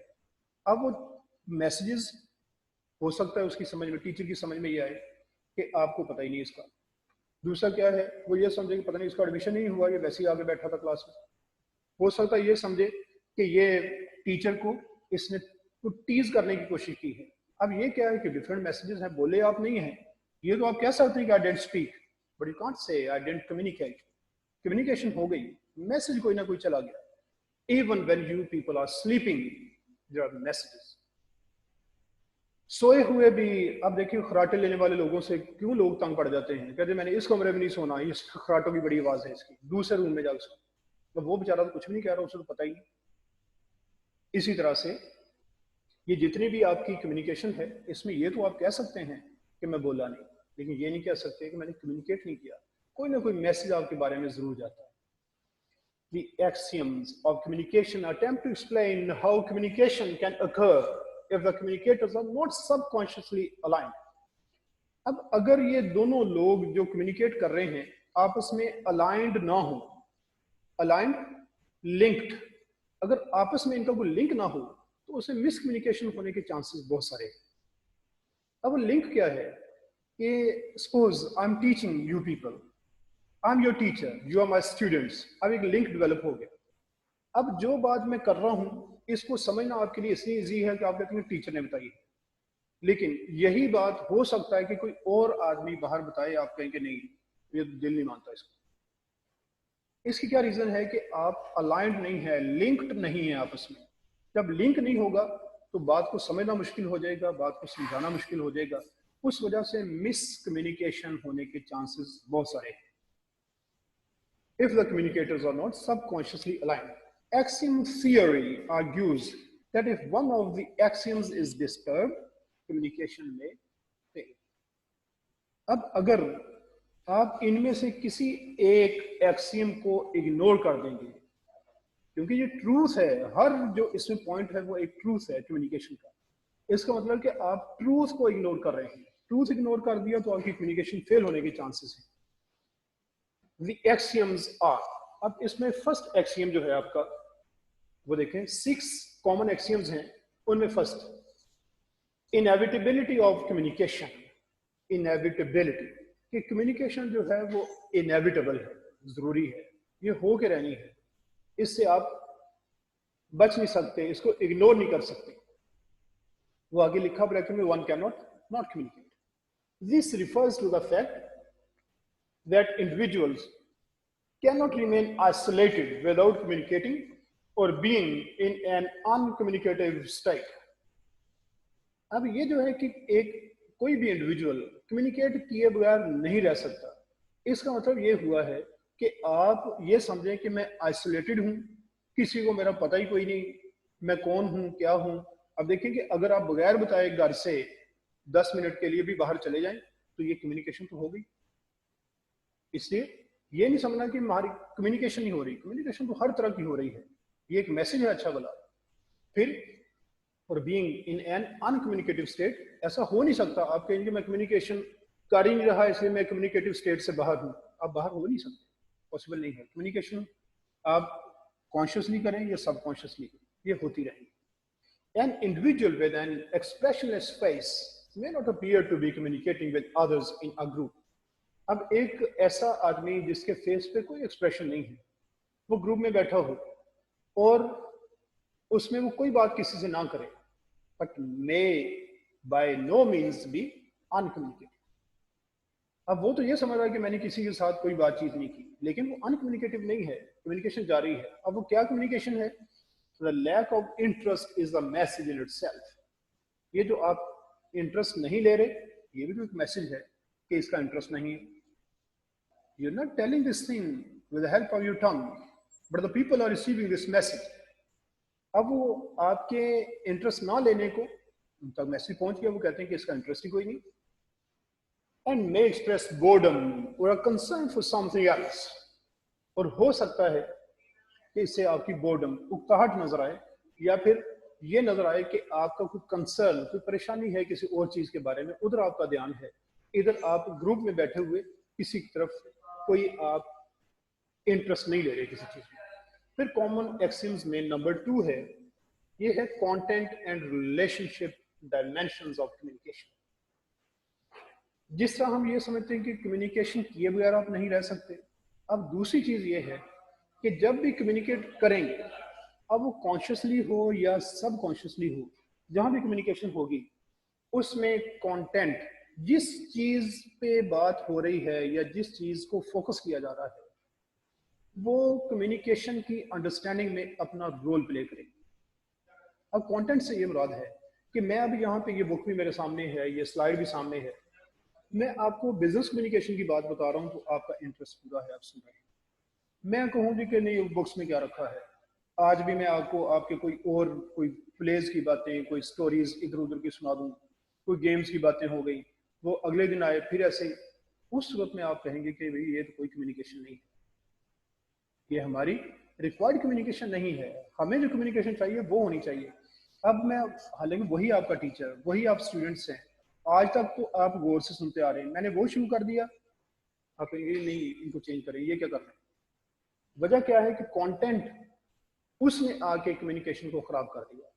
अब वो मैसेजेस हो सकता है उसकी समझ में, टीचर की समझ में ये आए कि आपको पता ही नहीं इसका। दूसरा क्या है, वो ये समझे कि पता नहीं इसका एडमिशन नहीं हुआ, ये वैसे ही आगे बैठा था क्लास में। हो सकता है ये समझे कि ये टीचर को इसने को टीज करने की कोशिश की है। अब ये क्या है कि डिफरेंट मैसेजेस हैं, बोले आप नहीं हैं। ये तो आप कह सकते हैं कि I didn't speak, but you can't say I didn't communicate. Communication हो गई, मैसेज कोई ना कोई चला गया। Even when you people are sleeping there are messages. सोए हुए भी, अब देखिए खराटे लेने वाले लोगों से क्यों लोग तंग पड़ जाते हैं, कहते मैंने इस कमरे में नहीं सोना, इस खराटों की बड़ी आवाज है इसकी, दूसरे रूम में जाकर सो। तो वो बेचारा तो कुछ भी नहीं कह रहा, उसे तो पता ही नहीं। इसी तरह से ये जितनी भी आपकी कम्युनिकेशन है, इसमें ये तो आप कह सकते हैं कि मैं बोला नहीं, लेकिन ये नहीं कह सकते कि मैंने कम्युनिकेट नहीं किया। कोई ना कोई मैसेज आपके बारे में जरूर जाता है। The axioms of communication attempt to explain how communication can occur if the communicators are not subconsciously aligned. अब अगर ये दोनों लोग जो कम्युनिकेट कर रहे हैं आपस में अलाइंड ना हो, अलाइंड लिंक्ड, अगर आपस में इनका कोई लिंक ना हो तो उसे मिसकम्युनिकेशन होने के चांसेस बहुत सारे हैं। अब लिंक क्या है कि suppose I am teaching you people, I am your teacher, you are my students. अब एक लिंक डेवलप हो गया। अब जो बात मैं कर रहा हूं इसको समझना आपके लिए इसलिए ईजी है कि आप कहते हैं टीचर ने बताई है, लेकिन यही बात हो सकता है कि कोई और आदमी बाहर बताए, आप कहें कि नहीं ये दिल नहीं मानता इसको। इसकी क्या रीजन है कि आप अलाइंड नहीं है, लिंक्ड नहीं है आपस में। जब लिंक नहीं होगा तो बात को समझना मुश्किल हो जाएगा, बात को समझाना मुश्किल हो जाएगा। उस वजह से मिसकम्युनिकेशन होने के चांसेस बहुत सारे हैं। If the communicators are not subconsciously aligned, axiom theory argues that if one of the axioms is disturbed, communication may fail. अब अगर आप इनमें से किसी एक एक्सियम को इग्नोर कर देंगे, क्योंकि ये ट्रूथ है, हर जो इसमें पॉइंट है वो एक ट्रूथ है कम्युनिकेशन का। इसका मतलब कि आप ट्रूथ को इग्नोर कर रहे हैं। ट्रूथ इग्नोर कर दिया तो आपकी कम्युनिकेशन फेल होने के चांसेस हैं। The axioms are, अब इसमें फर्स्ट एक्सियम जो है आपका वो देखें, 6 कॉमन एक्सियम्स हैं। उनमें first inevitability of communication. Inevitability कि कम्युनिकेशन जो है वो इनएविटेबल है, जरूरी है, ये हो के रहनी है, इससे आप बच नहीं सकते, इसको इग्नोर नहीं कर सकते। वो आगे लिखा ब्रैकेट में, one can not communicate. This refers to the fact that individuals cannot remain isolated without communicating or being in an uncommunicative state. अब ये जो है कि एक कोई भी इंडिविजुअल कम्युनिकेट किए बगैर नहीं रह सकता। इसका मतलब ये हुआ है कि आप ये समझें कि मैं आइसोलेटेड हूँ, किसी को मेरा पता ही कोई नहीं, मैं कौन हूँ क्या हूँ। अब देखें कि अगर आप बगैर बताए घर से 10 मिनट के लिए भी बाहर चले जाएं तो ये कम्युनिकेशन तो हो गई। इसलिए ये नहीं समझना कि हमारी कम्युनिकेशन नहीं हो रही, कम्युनिकेशन तो हर तरह की हो रही है। ये एक मैसेज है अच्छा वाला। फिर और बीइंग इन एन अनकम्युनिकेटिव स्टेट, ऐसा हो नहीं सकता आप कहेंगे मैं कम्युनिकेशन कर ही नहीं रहा इसलिए मैं कम्युनिकेटिव स्टेट से बाहर हूं। आप बाहर हो नहीं सकते, पॉसिबल नहीं है। कम्युनिकेशन आप कॉन्शियसली करें या सबकॉन्शियसली, ये होती रहेगी। An individual with an expressionless face may not appear to be communicating with others in a group. अब एक ऐसा आदमी जिसके फेस पे कोई एक्सप्रेशन नहीं है, वो ग्रुप में बैठा हो और उसमें वो कोई बात किसी से ना करे, but may by no means be uncommunicative. अब वो तो ये समझ रहा है कि मैंने किसी के साथ कोई बातचीत नहीं की, लेकिन वो अनकम्युनिकेटिव नहीं है, कम्युनिकेशन जारी है। अब वो क्या कम्युनिकेशन है? The lack of interest is the message in itself. ये जो आप इंटरेस्ट नहीं ले रहे, ये भी तो एक मैसेज है कि इसका इंटरेस्ट नहीं है। You are not telling this thing with the help of your tongue, but the people are receiving this message. अब वो आपके इंटरेस्ट ना लेने को उन तक मैसेज पहुंच गया, वो कहते हैं कि इसका इंटरेस्ट ही कोई नहीं, and may express boredom or a concern for something else। और हो सकता है कि इससे आपकी बोर्डम, उकताहट नजर आए, या फिर ये नजर आए कि आपका कोई कंसर्न, कोई परेशानी है किसी और चीज के बारे में, उधर आपका ध्यान है, इधर आप ग्रुप में बैठे हुए किसी की तरफ कोई आप इंटरेस्ट नहीं ले रहे किसी चीज में। फिर कॉमन एक्सिम्स में नंबर 2 है, ये है content and relationship dimensions of communication. जिस तरह हम ये समझते हैं कि कम्युनिकेशन किए बगैर आप नहीं रह सकते, अब दूसरी चीज ये है कि जब भी कम्युनिकेट करेंगे, अब वो कॉन्शियसली हो या सब कॉन्शियसली हो, जहां भी कम्युनिकेशन होगी उसमें कंटेंट, जिस चीज पे बात हो रही है या जिस चीज को फोकस किया जा रहा है, वो कम्युनिकेशन की अंडरस्टैंडिंग में अपना रोल प्ले करेगी। अब कंटेंट से ये मुराद है कि मैं अभी यहाँ पे, ये बुक भी मेरे सामने है, ये स्लाइड भी सामने है, मैं आपको बिजनेस कम्युनिकेशन की बात बता रहा हूँ तो आपका इंटरेस्ट पूरा है, आप सुन रहे हैं। मैं कहूँ भी कि नहीं बुक्स में क्या रखा है, आज भी मैं आपको आपके कोई प्लेस की बातें, कोई स्टोरीज इधर उधर की सुना दूँ, कोई गेम्स की बातें हो गई, वो अगले दिन आए फिर ऐसे ही, उस सूरत में आप कहेंगे कि भाई ये तो कोई कम्युनिकेशन नहीं है, ये हमारी रिक्वायर्ड कम्युनिकेशन नहीं है। हमें जो कम्युनिकेशन चाहिए वो होनी चाहिए। अब मैं, हालांकि वही आपका टीचर, वही आप स्टूडेंट्स हैं, आज तक तो आप गौर से सुनते आ रहे हैं, मैंने वो शुरू कर दिया, आप ये नहीं, इनको चेंज करें, ये क्या कर रहे हैं? वजह क्या है कि कंटेंट उसने आके कम्युनिकेशन को खराब कर दिया।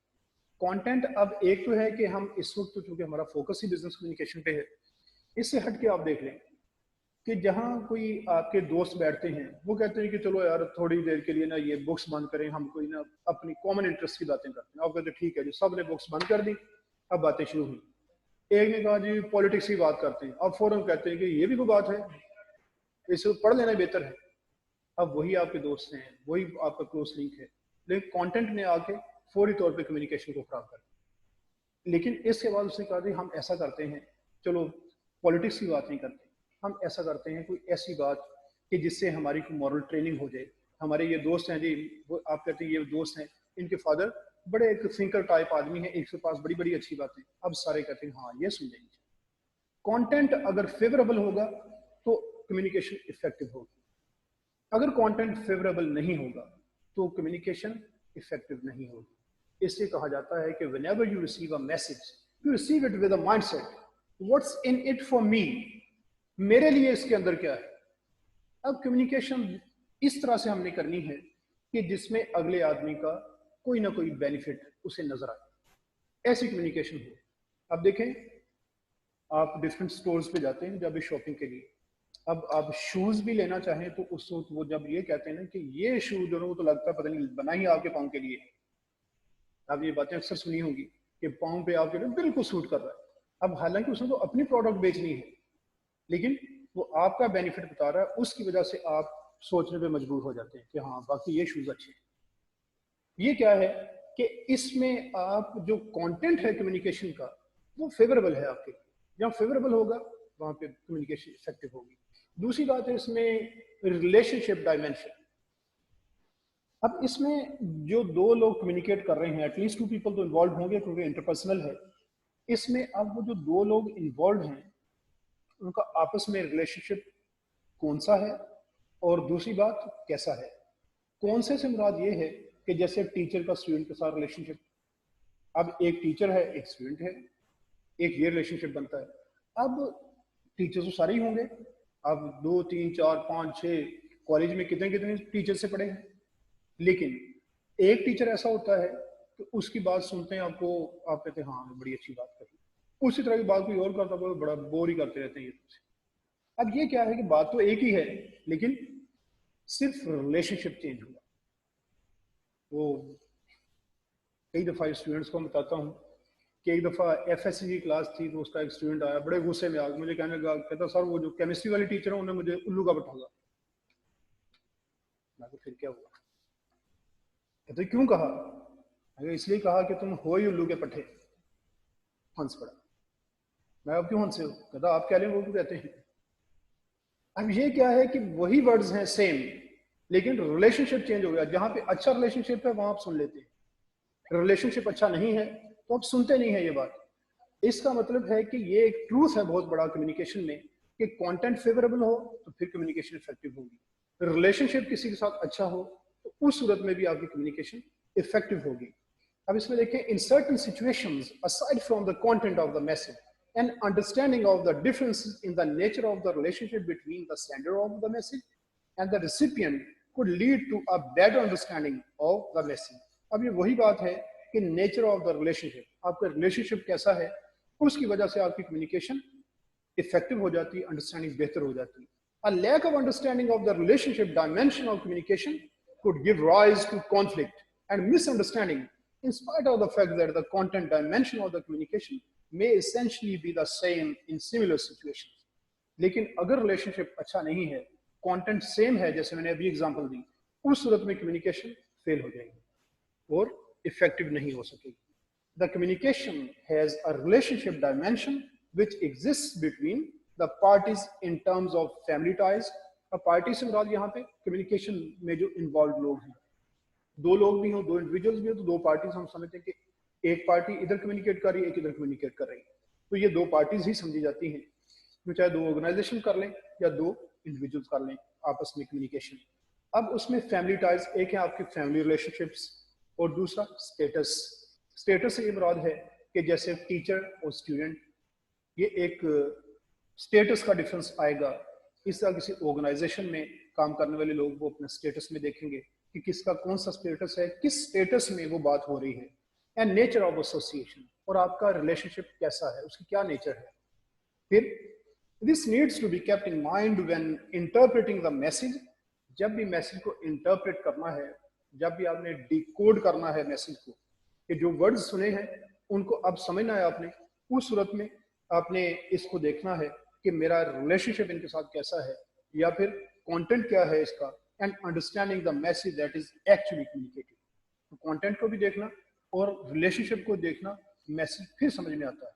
कंटेंट अब एक तो है कि हम इस वक्त, तो चूंकि हमारा फोकस ही बिजनेस कम्युनिकेशन पे है, इससे हट के आप देख लें कि जहाँ कोई आपके दोस्त बैठते हैं, वो कहते हैं कि चलो यार थोड़ी देर के लिए ना ये बुक्स बंद करें, हम कोई ना अपनी कॉमन इंटरेस्ट की बातें करते हैं। आप कहते हैं ठीक है जी, सब ने बुक्स बंद कर दी, अब बातें शुरू हुई। एक ने कहा जी पॉलिटिक्स की बात करते हैं, अब फौरन कहते हैं कि ये भी कोई बात है, इसे पढ़ लेना बेहतर है। अब वही आपके दोस्त हैं, वही आपका क्लोज लिंक है, लेकिन कंटेंट ने आके फौरी तौर पे कम्युनिकेशन को खराब कर दिया। लेकिन इसके बाद उसने कहा जी हम ऐसा करते हैं, चलो पॉलिटिक्स की बात नहीं करते, हम ऐसा करते हैं कोई ऐसी बात कि जिससे हमारी कोई मॉरल ट्रेनिंग हो जाए। हमारे ये दोस्त हैं जी, वो आप कहते हैं ये दोस्त हैं, इनके फादर बड़े एक थिंकर टाइप आदमी है, एक के पास बड़ी बड़ी अच्छी बातें, अब सारे कहते हैं हाँ ये सुन लेंगे। कंटेंट अगर फेवरेबल होगा तो कम्युनिकेशन इफेक्टिव होगी, अगर कंटेंट फेवरेबल नहीं होगा तो कम्युनिकेशन इफेक्टिव नहीं होगी। इसलिए कहा जाता है कि whenever you receive a message, you receive it with a mindset, what's in it for me, मेरे लिए इसके अंदर क्या है। अब कम्युनिकेशन इस तरह से हमने करनी है कि जिसमें अगले आदमी का कोई ना कोई बेनिफिट उसे नजर आए, ऐसी कम्युनिकेशन हो। अब देखें, आप डिफरेंट स्टोर्स पे जाते हैं जब भी शॉपिंग के लिए, अब आप शूज भी लेना चाहें तो उस वक्त वो जब ये कहते हैं ना कि ये शूज जो है वो तो लगता है पता नहीं बना ही आपके पाँव के लिए है। आप ये बातें अक्सर सुनी होंगी कि पाँव पे आपके लिए बिल्कुल सूट कर रहा है। अब हालांकि उसने तो अपनी प्रोडक्ट बेचनी है, लेकिन वो आपका बेनिफिट बता रहा है, उसकी वजह से आप सोचने पे मजबूर हो जाते हैं कि हाँ बाकी ये शूज अच्छे हैं। ये क्या है कि इसमें आप जो कंटेंट है कम्युनिकेशन का वो फेवरेबल है आपके, जहाँ फेवरेबल होगा वहां पे कम्युनिकेशन इफेक्टिव होगी। दूसरी बात है इसमें रिलेशनशिप डायमेंशन। अब इसमें जो दो लोग कम्युनिकेट कर रहे हैं, एटलीस्ट 2 पीपल तो इन्वॉल्व होंगे क्योंकि इंटरपर्सनल है। इसमें अब वो जो 2 लोग इन्वॉल्व हैं उनका आपस में रिलेशनशिप कौन सा है, और दूसरी बात कैसा है। कौन से मुराद ये है कि जैसे टीचर का स्टूडेंट के साथ रिलेशनशिप, अब एक टीचर है एक स्टूडेंट है, एक ये रिलेशनशिप बनता है। अब टीचर तो सारे ही होंगे, अब 2 3 4 5 6 कॉलेज में कितने कितने टीचर से पढ़े हैं, लेकिन एक टीचर ऐसा होता है कि उसकी बात सुनते हैं आपको, आप कहते हैं हाँ बड़ी अच्छी बात करी, उसी तरह की बात कोई और करता है बड़ा बोर ही करते रहते हैं ये तुझसे। अब ये क्या है कि बात तो एक ही है, लेकिन सिर्फ रिलेशनशिप चेंज हुआ। वो कई दफ़ा स्टूडेंट्स को बताता हूँ कि एक दफ़ा एफएससी की क्लास थी, तो उसका एक स्टूडेंट आया बड़े गुस्से में आकर मुझे कहने लगा, कहता सर वो जो केमिस्ट्री वाली टीचर है उन्होंने मुझे उल्लू का बैठाला। मैं तो फिर क्या हुआ? कहते क्यों कहा? मैं इसलिए कहा कि तुम हो ही उल्लू के पट्टे। हंस पड़ा। मैं अब क्यों हंसे हो? कहता आप क्या लें वो क्यों कहते हैं। अब ये क्या है कि वही वर्ड्स हैं सेम, लेकिन रिलेशनशिप चेंज हो गया। जहां पे अच्छा रिलेशनशिप है वहां आप सुन लेते हैं, रिलेशनशिप अच्छा नहीं है तो आप सुनते नहीं है। ये बात, इसका मतलब है कि ये एक ट्रूथ है बहुत बड़ा कम्युनिकेशन में कि कंटेंट फेवरेबल हो तो फिर कम्युनिकेशन इफेक्टिव होगी। रिलेशनशिप किसी के साथ अच्छा हो तो उस सूरत में भी आपकी कम्युनिकेशन इफेक्टिव होगी। अब इसमें देखें, in certain situations aside from the content of the message and understanding of the differences in the nature of the relationship between the sender of the message and the recipient could lead to a better understanding of the message. अब ये वही बात है कि nature of the relationship, आपका relationship कैसा है, उसकी वजह से आपकी कम्युनिकेशन इफेक्टिव हो जाती है, अंडरस्टैंडिंग बेहतर हो जाती है। A lack of understanding of the relationship dimension of communication could give rise to conflict and misunderstanding, in spite of the fact that the content dimension of the communication may essentially be the same in similar situations. लेकिन अगर relationship अच्छा नहीं है, content same है, जैसे मैंने अभी example दी, उस सूरत में कम्युनिकेशन फेल हो जाएगी और इफेक्टिव नहीं हो सकेगी। The communication has a relationship dimension which exists between the parties in terms of family ties. अब पार्टी से मुराद यहाँ पे कम्युनिकेशन में जो इन्वॉल्व लोग हैं, दो लोग भी हों, दो इंडिविजुअल्स भी हो, तो दो पार्टीज हम समझते हैं कि एक पार्टी इधर कम्युनिकेट कर रही है, एक इधर कम्युनिकेट कर रही है, तो ये दो पार्टीज ही समझी जाती हैं। तो चाहे दो ऑर्गेनाइजेशन कर लें या दो इंडिविजुअल्स कर लें आपस में कम्युनिकेशन। अब उसमें फैमिली टाइज, एक है आपकी फैमिली रिलेशनशिप्स और दूसरा स्टेटस। स्टेटस से ये मुराद है कि जैसे टीचर और स्टूडेंट, ये एक स्टेटस का डिफरेंस आएगा। इस तरह किसी ऑर्गेनाइजेशन में काम करने वाले लोग वो अपने स्टेटस में देखेंगे कि किसका कौन सा स्टेटस है, किस स्टेटस में वो बात हो रही है। एंड नेचर ऑफ एसोसिएशन, और आपका रिलेशनशिप कैसा है, उसकी क्या नेचर है। फिर this needs to be kept in mind when interpreting the message. जब भी मैसेज को इंटरप्रेट करना है, जब भी आपने डिकोड करना है मैसेज को, कि जो वर्ड्स सुने हैं उनको अब समझना है आपने, उस सूरत में आपने इसको देखना है कि मेरा रिलेशनशिप इनके साथ कैसा है, या फिर कंटेंट क्या है इसका, and understanding the message that is actually communicated. तो कंटेंट को भी देखना और रिलेशनशिप को देखना, मैसेज फिर समझ में आता है।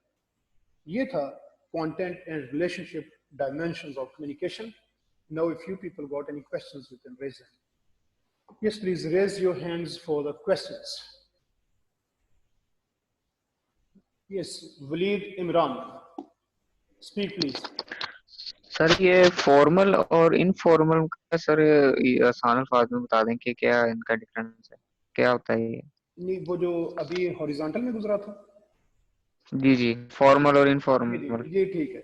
ये था content and relationship dimensions of communication. Now if you people got any questions you can raise them. Yes, please raise your hands for the questions. Yes, Waleed Imran, speak please. Sir ये formal और informal का sir ये आसान अल्फाज में बता दें कि क्या इनका डिफरेंस है, क्या होता है ये? नहीं, वो जो अभी हॉरिजॉन्टल में गुजरा था, जी जी, फॉर्मल और जी इनफॉर्मल। जी, ये ठीक है।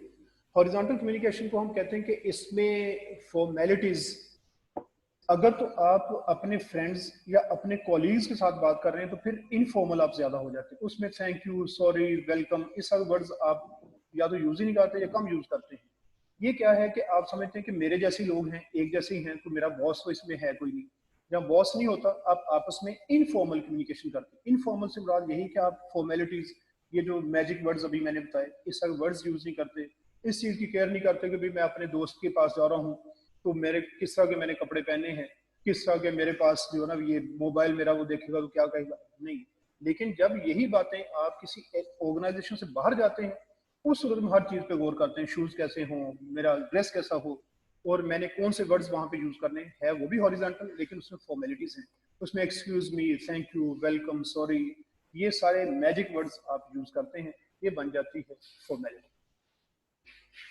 हॉरिजॉन्टल कम्युनिकेशन को हम कहते हैं कि इसमें फॉर्मेलिटीज, अगर तो आप अपने फ्रेंड्स या अपने कॉलीग्स के साथ बात कर रहे हैं तो फिर इनफॉर्मल आप ज्यादा हो जाते हैं। उसमें थैंक यू, सॉरी, वेलकम, इस सब वर्ड्स आप या तो यूज ही नहीं करते या कम यूज करते हैं। ये क्या है कि आप समझते हैं कि मेरे जैसे लोग हैं, एक जैसे ही हैं, तो मेरा बॉस तो इसमें है कोई नहीं। जब बॉस नहीं होता, आप आपस में इनफॉर्मल कम्युनिकेशन करते हैं। इनफॉर्मल से मुराद यही कि आप फॉर्मेलिटीज, ये जो मैजिक वर्ड्स अभी मैंने बताए, इस सब वर्ड्स यूज नहीं करते। इस चीज की केयर नहीं करते कि भाई मैं अपने दोस्त के पास जा रहा हूँ तो मेरे किस तरह के मैंने कपड़े पहने हैं, किस तरह के मेरे पास जो है ना ये मोबाइल मेरा वो देखेगा तो क्या कहेगा, नहीं। लेकिन जब यही बातें आप किसी ऑर्गेनाइजेशन से बाहर जाते हैं, उस सूरत में हर चीज पे गौर करते हैं, शूज कैसे हों, मेरा ड्रेस कैसा हो, और मैंने कौन से वर्ड्स वहां पे यूज करने हैं। वो भी हॉरिजॉन्टल, लेकिन उसमें फॉर्मेलिटीज हैं। उसमें excuse me, thank you, welcome, sorry, ये सारे मैजिक वर्ड्स आप यूज करते हैं, ये बन जाती है formality.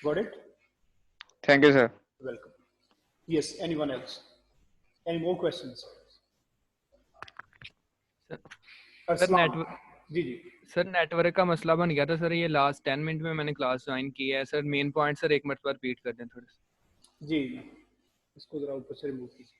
Got it? Thank you sir. Welcome. Yes, anyone else? Any more questions? Sir अस्सलाम। नेटवर्क जी जी, सर नेटवर्क का मसला बन गया था सर। ये लास्ट 10 मिनट में मैंने क्लास ज्वाइन की है सर। मेन पॉइंट सर एक मरतबा रिपीट कर दें थोड़ा सा। जी, इसको जरा ऊपर से रिमूव कीजिए।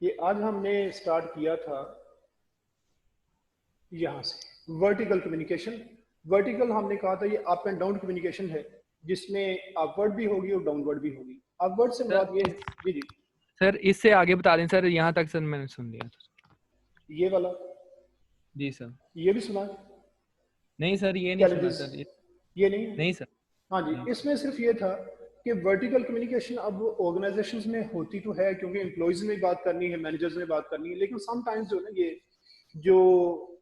ये आज हमने स्टार्ट किया था यहाँ से वर्टिकल कम्युनिकेशन। वर्टिकल हमने कहा था ये अप एंड डाउन कम्युनिकेशन है, जिसमें अपवर्ड भी होगी और डाउनवर्ड भी होगी। अपवर्ड से मुराद ये है, जी जी सर इससे आगे बता दें सर, यहाँ तक सर मैंने सुन लिया। ये वाला, जी सर। ये भी सुना? नहीं सर ये नहीं सुना Challenges, सर। ये नहीं है? नहीं सर। हाँ जी, इसमें सिर्फ ये था कि वर्टिकल कम्युनिकेशन अब ऑर्गेनाइजेशंस में होती तो है, क्योंकि एम्प्लॉयज में बात करनी है, मैनेजर्स में बात करनी है, लेकिन समटाइम्स जो है ना, ये जो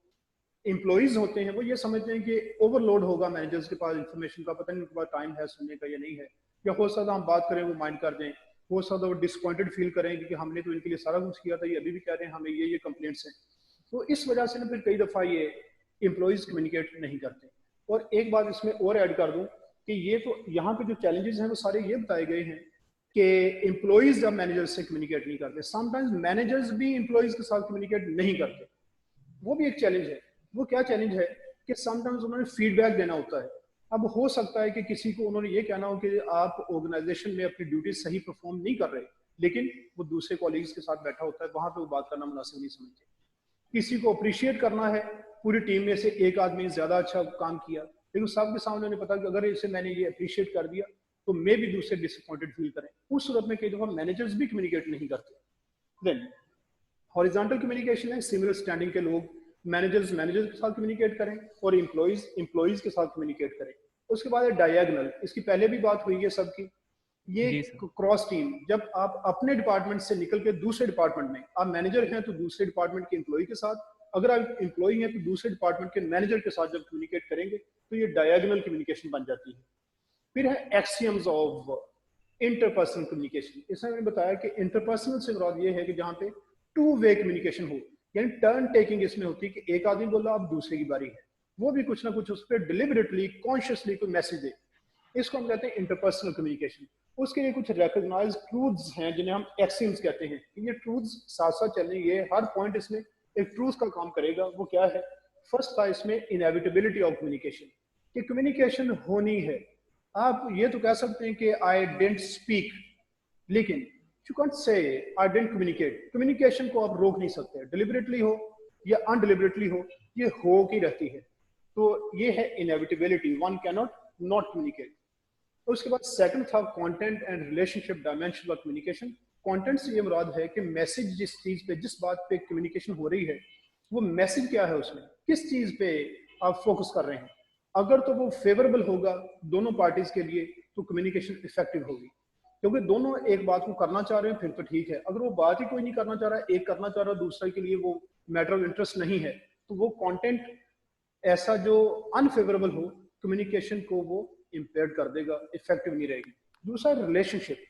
एम्प्लॉयज होते हैं वो ये समझते हैं कि ओवरलोड होगा मैनेजर्स के पास इन्फॉर्मेशन का, पता नहीं उनके पास टाइम है सुनने का या नहीं है, या हो सकता हम बात करें वो माइंड कर दें, हो सकता वो डिसअपॉइंटेड फील करें कि हमने तो इनके लिए सारा कुछ किया था, ये अभी भी कह रहे हैं हमें ये कंप्लेंट्स हैं। तो इस वजह से ना फिर कई दफ़ा ये एम्प्लॉयज कम्युनिकेट नहीं करते। और एक बात इसमें और ऐड कर दूं कि ये तो यहाँ पे जो चैलेंजेस हैं वो सारे ये बताए गए हैं कि एम्प्लॉयज जब मैनेजर्स से कम्युनिकेट नहीं करते, समटाइम्स मैनेजर्स भी एम्प्लॉयज के साथ कम्युनिकेट नहीं करते, वो भी एक चैलेंज है। वो क्या चैलेंज है कि समटाइम्स उन्होंने फीडबैक देना होता है। अब हो सकता है कि किसी को उन्होंने ये कहना हो कि आप ऑर्गेनाइजेशन में अपनी ड्यूटी सही परफॉर्म नहीं कर रहे, लेकिन वो दूसरे कॉलीग्स के साथ बैठा होता है, वहां पे वो बात करना मुनासिब नहीं समझते। किसी को अप्रिशिएट करना है, पूरी टीम में से एक आदमी ज्यादा अच्छा काम किया, लेकिन सबके सामने उन्हें पता कि अगर इसे मैंने ये अप्रिशिएट कर दिया तो मे भी दूसरे डिसअपॉइंटेड फील करें। उस सूरत में कई दफा मैनेजर्स भी कम्युनिकेट नहीं करते। देन हॉरिजॉन्टल कम्युनिकेशन है, सिमिलर स्टैंडिंग के लोग मैनेजर्स के साथ कम्युनिकेट करें और एम्प्लॉयज के साथ कम्युनिकेट करें। उसके बाद है डायगोनल, इसकी पहले भी बात हुई है सबकी। ये क्रॉस टीम, जब आप अपने डिपार्टमेंट से निकल के दूसरे डिपार्टमेंट में, आप मैनेजर हैं तो दूसरे डिपार्टमेंट के एम्प्लॉय के साथ, अगर आप एम्प्लॉय हैं तो दूसरे डिपार्टमेंट के मैनेजर के साथ जब कम्युनिकेट करेंगे तो ये डायगोनल कम्युनिकेशन बन जाती है। फिर है एक्सियम्स ऑफ इंटरपर्सनल कम्युनिकेशन। इसमें मैंने बताया कि इंटरपर्सनल से मुराद ये है कि जहाँ पे टू वे कम्युनिकेशन हो, यानी टर्न टेकिंग इसमें होती है कि एक आदमी बोला अब दूसरे की बारी है, वो भी कुछ ना कुछ उस पर डिलिबरेटली कॉन्शियसली कोई मैसेज दे, इसको हम कहते हैं इंटरपर्सनल कम्युनिकेशन। उसके लिए कुछ रिकॉग्नाइज्ड ट्रूथ्स हैं जिन्हें हम एक्सियम्स कहते हैं। ये ट्रूथ्स साथ साथ चलेंगे, हर पॉइंट इसमें एक ट्रूथ का काम करेगा। वो क्या है? फर्स्ट था इसमें इनएविटेबिलिटी ऑफ कम्युनिकेशन, कि कम्युनिकेशन होनी है। आप ये तो कह सकते हैं कि आई डिडंट स्पीक, लेकिन you can't say I didn't communicate. Communication को आप रोक नहीं सकते, डिलिबरेटली हो या अनडिलिबरेटली हो, ये हो की रहती है। तो ये है inevitability, one can not communicate. उसके बाद सेकंड था content and relationship dimension of communication. Content से ये मुराद है कि मैसेज जिस चीज पे, जिस बात पे कम्युनिकेशन हो रही है, वो मैसेज क्या है, उसमें किस चीज पे आप फोकस कर रहे हैं। अगर तो वो फेवरेबल होगा दोनों पार्टीज के लिए तो कम्युनिकेशन इफेक्टिव होगी, क्योंकि दोनों एक बात को करना चाह रहे हैं फिर तो ठीक है। अगर वो बात ही कोई नहीं करना चाह रहा, एक करना चाह रहा, दूसरे के लिए वो मैटर ऑफ इंटरेस्ट नहीं है, तो वो कंटेंट ऐसा जो अनफेवरेबल हो, कम्युनिकेशन को वो इम्पेयर कर देगा, इफेक्टिव नहीं रहेगी। दूसरा रिलेशनशिप।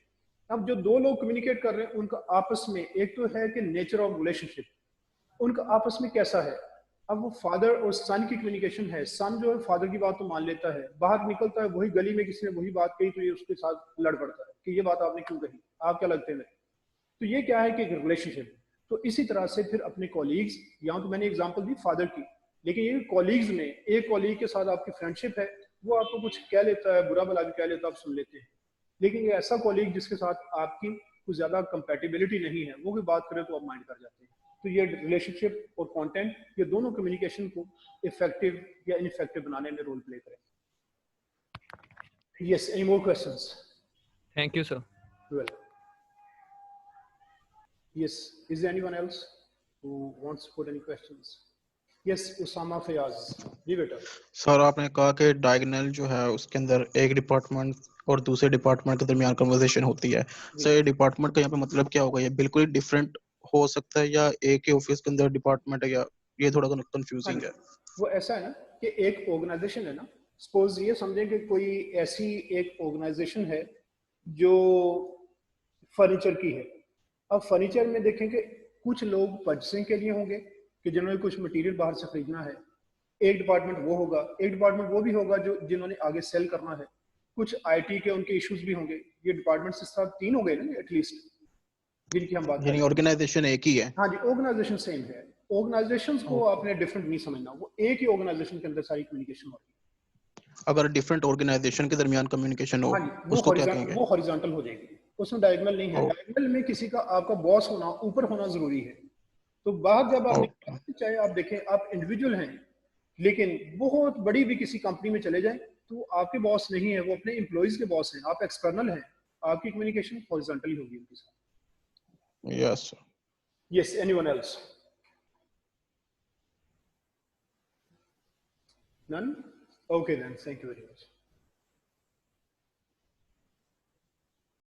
अब जो दो लोग कम्युनिकेट कर रहे हैं उनका आपस में, एक तो है कि नेचर ऑफ रिलेशनशिप, उनका आपस में कैसा है। अब वो फादर और सन की कम्युनिकेशन है, सन जो है फादर की बात तो मान लेता है, बाहर निकलता है वही गली में किसी ने वही बात कही तो ये उसके साथ लड़ पड़ता है कि ये बात आपने क्यों कही, आप क्या लगते हैं। तो ये क्या है कि रिलेशनशिप। तो इसी तरह से फिर अपने कॉलीग्स, यहाँ तो मैंने एग्जांपल दी फादर की, लेकिन ये कॉलीग्स में एक कॉलीग के साथ आपकी फ्रेंडशिप है, वो आपको कुछ कह लेता है, बुरा भला भी कह लेता है, आप सुन लेते हैं। लेकिन ये ऐसा कॉलीग जिसके साथ आपकी कुछ ज्यादा कंपैटिबिलिटी नहीं है, वो कोई बात करे तो आप माइंड कर जाते हैं। तो ये रिलेशनशिप और कंटेंट, ये दोनों कम्युनिकेशन को इफेक्टिव या इनइफेक्टिव बनाने में रोल प्ले करें। Yes, any more questions? Thank you sir. Well, yes, is there anyone else who wants to put any questions? Yes, Usama Fayaz, जी बेटा। सर आपने कहा कि डायगोनल जो है उसके अंदर एक डिपार्टमेंट और दूसरे डिपार्टमेंट के दरमियान कन्वर्सेशन होती है। सर ये डिपार्टमेंट का यहाँ पे मतलब क्या होगा? ये बिल्कुल डिफरेंट हो सकता है या एक ही ऑफिस के अंदर डिपार्टमेंट है, या ये थोड़ा कंफ्यूजिंग है? वो ऐसा है ना कि एक ऑर्गेनाइजेशन है ना, सपोज ये समझें कि कोई ऐसी एक ऑर्गेनाइजेशन है जो फर्नीचर की है। अब फर्नीचर में देखें कि कुछ लोग परचेसिंग के लिए होंगे कि जिन्होंने कुछ मटेरियल बाहर से खरीदना है, एक डिपार्टमेंट वो होगा, एक डिपार्टमेंट वो भी होगा जो जिन्होंने आगे सेल करना है, कुछ आईटी के उनके इश्यूज भी होंगे। ये डिपार्टमेंट्स इस तरह 3 हो गए ना एटलीस्ट जिनकी हम बात करें। यानी ऑर्गेनाइजेशन एक ही है? हाँ जी, ऑर्गेनाइजेशन सेम है। ऑर्गेनाइजेशंस को आपने डिफरेंट नहीं समझना, वो एक ही ऑर्गेनाइजेशन के अंदर सारी कम्युनिकेशन हो रही है। अगर डिफरेंट ऑर्गेनाइजेशन के दरमियान कम्युनिकेशन हो, उसको क्या कहेंगे? वो हॉरिजॉन्टल हो जाएगी, उसमें डायगोनल नहीं है। डायगोनल में किसी का, आपका बॉस होना, ऊपर होना जरूरी है। तो बाहर जब आप ओके चाहे आप देखें आप इंडिविजुअल हैं, लेकिन बहुत बड़ी भी किसी कंपनी में चले जाएं तो आपके बॉस नहीं है, वो अपने एम्प्लॉइज के बॉस हैं, आप एक्सटर्नल हैं, आपकी कम्युनिकेशन हॉरिजॉन्टली होगी उनके साथ। Yes yes, anyone else? None? Okay then, thank you very much.